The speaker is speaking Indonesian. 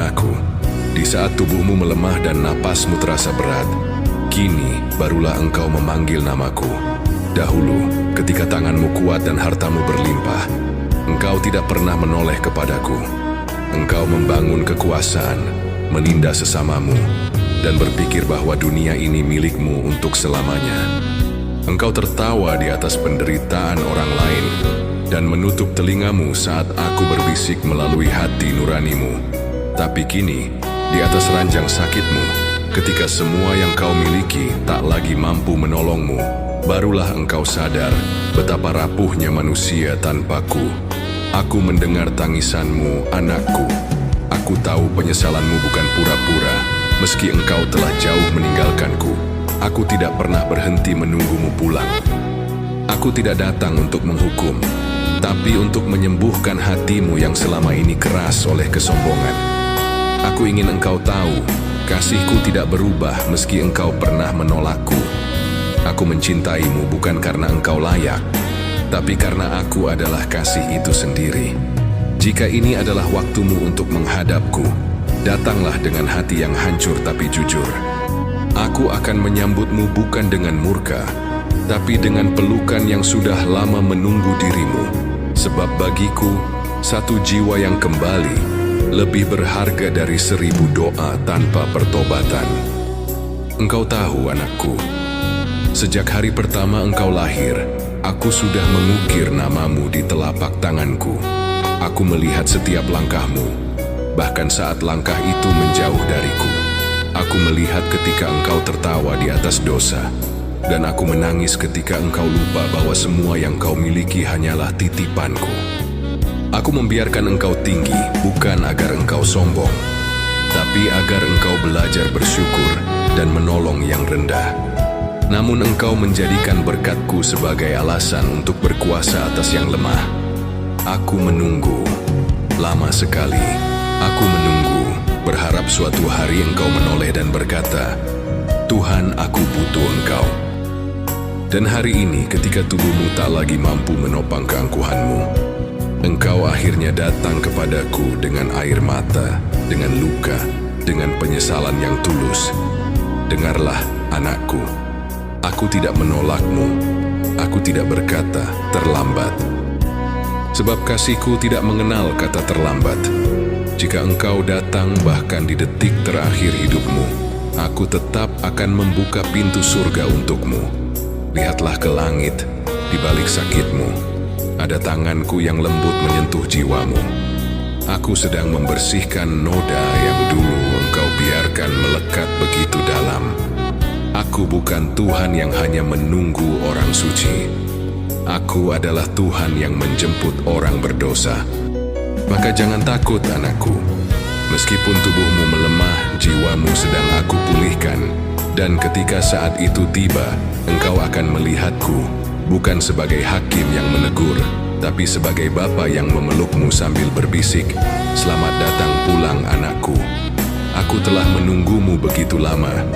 anakku, di saat tubuhmu melemah dan napasmu terasa berat, kini barulah engkau memanggil namaku. Dahulu, ketika tanganmu kuat dan hartamu berlimpah, engkau tidak pernah menoleh kepadaku. Engkau membangun kekuasaan, menindas sesamamu, dan berpikir bahwa dunia ini milikmu untuk selamanya. Engkau tertawa di atas penderitaan orang lain, dan menutup telingamu saat aku berbisik melalui hati nuranimu. Tapi kini, di atas ranjang sakitmu, ketika semua yang kau miliki tak lagi mampu menolongmu, barulah engkau sadar betapa rapuhnya manusia tanpaku. Aku mendengar tangisanmu, anakku. Aku tahu penyesalanmu bukan pura-pura, meski engkau telah jauh meninggalkanku. Aku tidak pernah berhenti menunggumu pulang. Aku tidak datang untuk menghukum, tapi untuk menyembuhkan hatimu yang selama ini keras oleh kesombongan. Aku ingin engkau tahu, kasihku tidak berubah meski engkau pernah menolakku. Aku mencintaimu bukan karena engkau layak, tapi karena aku adalah kasih itu sendiri. Jika ini adalah waktumu untuk menghadapku, datanglah dengan hati yang hancur tapi jujur. Aku akan menyambutmu bukan dengan murka, tapi dengan pelukan yang sudah lama menunggu dirimu. Sebab bagiku, satu jiwa yang kembali lebih berharga dari 1000 doa tanpa pertobatan. Engkau tahu, anakku, sejak hari pertama engkau lahir, aku sudah mengukir namamu di telapak tanganku. Aku melihat setiap langkahmu, bahkan saat langkah itu menjauh dariku. Aku melihat ketika engkau tertawa di atas dosa, dan aku menangis ketika engkau lupa bahwa semua yang kau miliki hanyalah titipanku. Aku membiarkan engkau tinggi bukan agar engkau sombong, tapi agar engkau belajar bersyukur dan menolong yang rendah. Namun engkau menjadikan berkatku sebagai alasan untuk berkuasa atas yang lemah. Aku menunggu, lama sekali. Aku menunggu, berharap suatu hari engkau menoleh dan berkata, "Tuhan, aku butuh engkau." Dan hari ini ketika tubuhmu tak lagi mampu menopang keangkuhanmu, engkau akhirnya datang kepadaku dengan air mata, dengan luka, dengan penyesalan yang tulus. Dengarlah, anakku. Aku tidak menolakmu. Aku tidak berkata terlambat. Sebab kasihku tidak mengenal kata terlambat. Jika engkau datang bahkan di detik terakhir hidupmu, aku tetap akan membuka pintu surga untukmu. Lihatlah ke langit, di balik sakitmu, ada tanganku yang lembut menyentuh jiwamu. Aku sedang membersihkan noda yang dulu engkau biarkan melekat begitu dalam. Aku bukan Tuhan yang hanya menunggu orang suci. Aku adalah Tuhan yang menjemput orang berdosa. Maka jangan takut, anakku. Meskipun tubuhmu melemah, jiwamu sedang aku pulihkan. Dan ketika saat itu tiba, engkau akan melihatku, bukan sebagai hakim yang menegur, tapi sebagai bapa yang memelukmu sambil berbisik, "Selamat datang pulang, anakku. Aku telah menunggumu begitu lama."